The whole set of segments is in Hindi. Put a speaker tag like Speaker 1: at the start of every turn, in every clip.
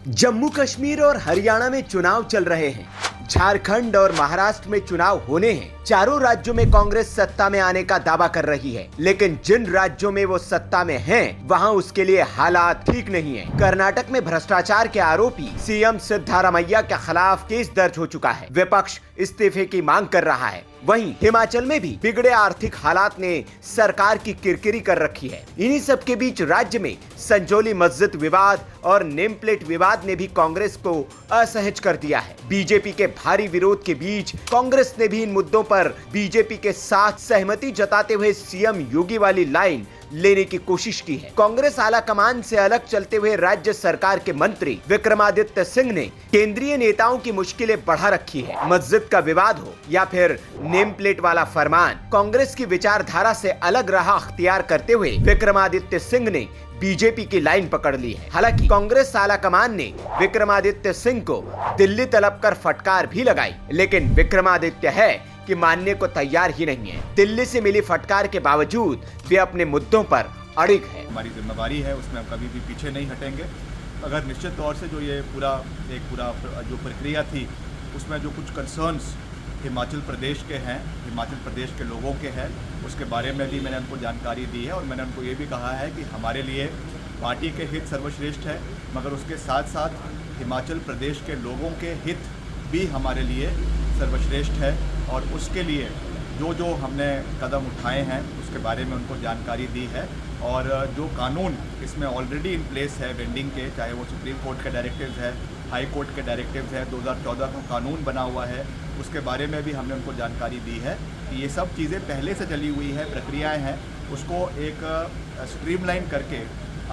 Speaker 1: जम्मू कश्मीर और हरियाणा में चुनाव चल रहे हैं। झारखंड और महाराष्ट्र में चुनाव होने हैं। चारों राज्यों में कांग्रेस सत्ता में आने का दावा कर रही है, लेकिन जिन राज्यों में वो सत्ता में हैं, वहां उसके लिए हालात ठीक नहीं है। कर्नाटक में भ्रष्टाचार के आरोपी सीएम सिद्धारमैया के खिलाफ केस दर्ज हो चुका है। विपक्ष इस्तीफे की मांग कर रहा है। वहीं हिमाचल में भी बिगड़े आर्थिक हालात ने सरकार की किरकिरी कर रखी है। इन्हीं सब के बीच राज्य में संजौली मस्जिद विवाद और नेम प्लेट विवाद ने भी कांग्रेस को असहज कर दिया है। बीजेपी के भारी विरोध के बीच कांग्रेस ने भी इन मुद्दों पर बीजेपी के साथ सहमति जताते हुए सीएम योगी वाली लाइन लेने की कोशिश की है। कांग्रेस आला कमान से अलग चलते हुए राज्य सरकार के मंत्री विक्रमादित्य सिंह ने केंद्रीय नेताओं की मुश्किलें बढ़ा रखी है। मस्जिद का विवाद हो या फिर नेम प्लेट वाला फरमान, कांग्रेस की विचारधारा से अलग राह अख्तियार करते हुए विक्रमादित्य सिंह ने बीजेपी की लाइन पकड़ ली है। हालांकि कांग्रेस आला कमान ने विक्रमादित्य सिंह को दिल्ली तलब कर फटकार भी लगाई, लेकिन विक्रमादित्य है कि मानने को तैयार ही नहीं है। दिल्ली से मिली फटकार के बावजूद वे अपने मुद्दों पर अड़िग है।
Speaker 2: हमारी जिम्मेदारी है, उसमें हम कभी भी पीछे नहीं हटेंगे। अगर निश्चित तौर से जो ये पूरा जो प्रक्रिया थी, उसमें जो कुछ कंसर्न्स हिमाचल प्रदेश के हैं, हिमाचल प्रदेश के लोगों के हैं, उसके बारे में भी मैंने उनको जानकारी दी है। और मैंने उनको ये भी कहा है कि हमारे लिए पार्टी के हित सर्वश्रेष्ठ है, मगर उसके साथ साथ हिमाचल प्रदेश के लोगों के हित भी हमारे लिए सर्वश्रेष्ठ है। और उसके लिए जो जो हमने कदम उठाए हैं उसके बारे में उनको जानकारी दी है। और जो कानून इसमें ऑलरेडी इन प्लेस है वेंडिंग के, चाहे वो सुप्रीम कोर्ट के डायरेक्टिव्स है, हाई कोर्ट के डायरेक्टिव्स है, 2014 का कानून बना हुआ है, उसके बारे में भी हमने उनको जानकारी दी है कि ये सब चीज़ें पहले से चली हुई है, प्रक्रियाएं हैं, उसको एक स्ट्रीमलाइन करके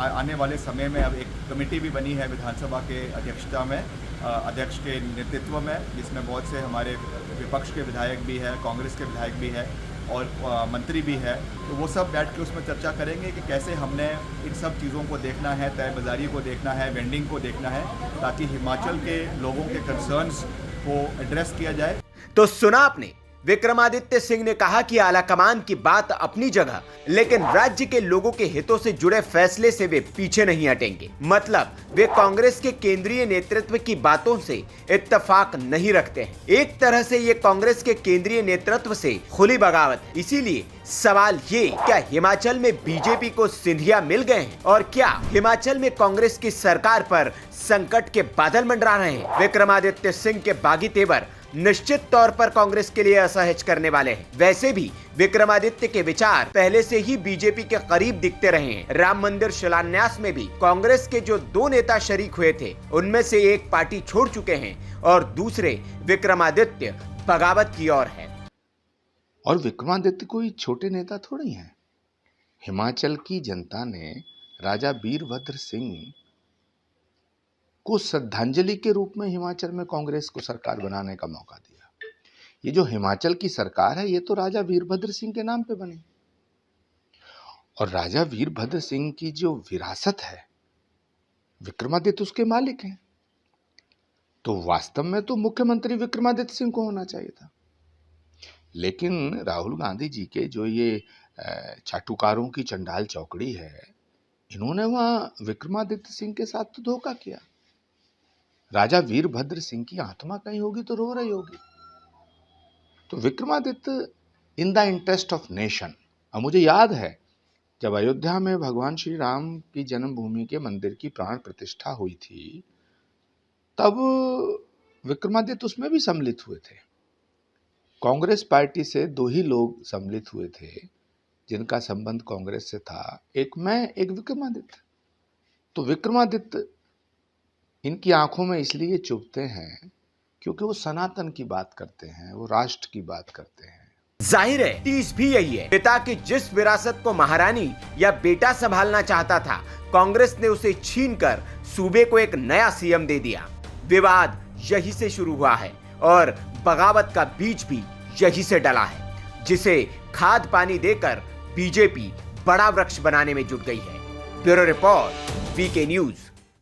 Speaker 2: आने वाले समय में अब एक कमेटी भी बनी है विधानसभा के अध्यक्षता में, अध्यक्ष के नेतृत्व में, जिसमें बहुत से हमारे विपक्ष के विधायक भी है, कांग्रेस के विधायक भी है और मंत्री भी है। तो वो सब बैठ के उसमें चर्चा करेंगे कि कैसे हमने इन सब चीज़ों को देखना है, तय बाज़ारी को देखना है, वेंडिंग को देखना है, ताकि हिमाचल के लोगों के कंसर्न्स को एड्रेस किया जाए।
Speaker 1: तो सुना आपने, विक्रमादित्य सिंह ने कहा कि आलाकमान की बात अपनी जगह, लेकिन राज्य के लोगों के हितों से जुड़े फैसले से वे पीछे नहीं हटेंगे। मतलब वे कांग्रेस के केंद्रीय नेतृत्व की बातों से इत्तेफाक नहीं रखते हैं। एक तरह से ये कांग्रेस के केंद्रीय नेतृत्व से खुली बगावत है। इसीलिए सवाल ये, क्या हिमाचल में बीजेपी को सिंधिया मिल गए हैं और क्या हिमाचल में कांग्रेस की सरकार पर संकट के बादल मंडरा रहे हैं? विक्रमादित्य सिंह के बागी तेवर निश्चित तौर पर कांग्रेस के लिए असहज करने वाले हैं। वैसे भी विक्रमादित्य के विचार पहले से ही बीजेपी के करीब दिखते रहे हैं। राम मंदिर शिलान्यास में भी कांग्रेस के जो दो नेता शरीक हुए थे, उनमें से एक पार्टी छोड़ चुके हैं और दूसरे विक्रमादित्य बगावत की ओर है।
Speaker 3: और विक्रमादित्य कोई छोटे नेता थोड़ी हैं। हिमाचल की जनता ने राजा वीरभद्र सिंह को श्रद्धांजलि के रूप में हिमाचल में कांग्रेस को सरकार बनाने का मौका दिया। ये जो हिमाचल की सरकार है, ये तो राजा वीरभद्र सिंह के नाम पे बनी। और राजा वीरभद्र सिंह की जो विरासत है, विक्रमादित्य उसके मालिक हैं। तो वास्तव में तो मुख्यमंत्री विक्रमादित्य सिंह को होना चाहिए था, लेकिन राहुल गांधी जी के जो ये चाटुकारों की चंडाल चौकड़ी है, इन्होंने वहां विक्रमादित्य सिंह के साथ तो धोखा किया। राजा वीरभद्र सिंह की आत्मा कहीं होगी तो रो रही होगी। तो Vikramaditya in the interest of nation. अब मुझे याद है जब अयोध्या में भगवान श्री राम की जन्मभूमि के मंदिर की प्राण प्रतिष्ठा हुई थी, तब विक्रमादित्य उसमें भी सम्मिलित हुए थे। कांग्रेस पार्टी से दो ही लोग सम्मिलित हुए थे जिनका संबंध कांग्रेस से था, एक मैं, एक विक्रमादित्य। तो विक्रमादित्य इनकी आंखों में इसलिए चुभते हैं क्योंकि वो सनातन की बात करते हैं, वो राष्ट्र की बात करते हैं।
Speaker 1: जाहिर है तीस भी यही है। पिता की जिस विरासत को महारानी या बेटा संभालना चाहता था, कांग्रेस ने उसे छीनकर सूबे को एक नया सीएम दे दिया। विवाद यही से शुरू हुआ है और बगावत का बीज भी यही से डला है, जिसे खाद पानी देकर बीजेपी बड़ा वृक्ष बनाने में जुट गई है। Bureau report, VK news.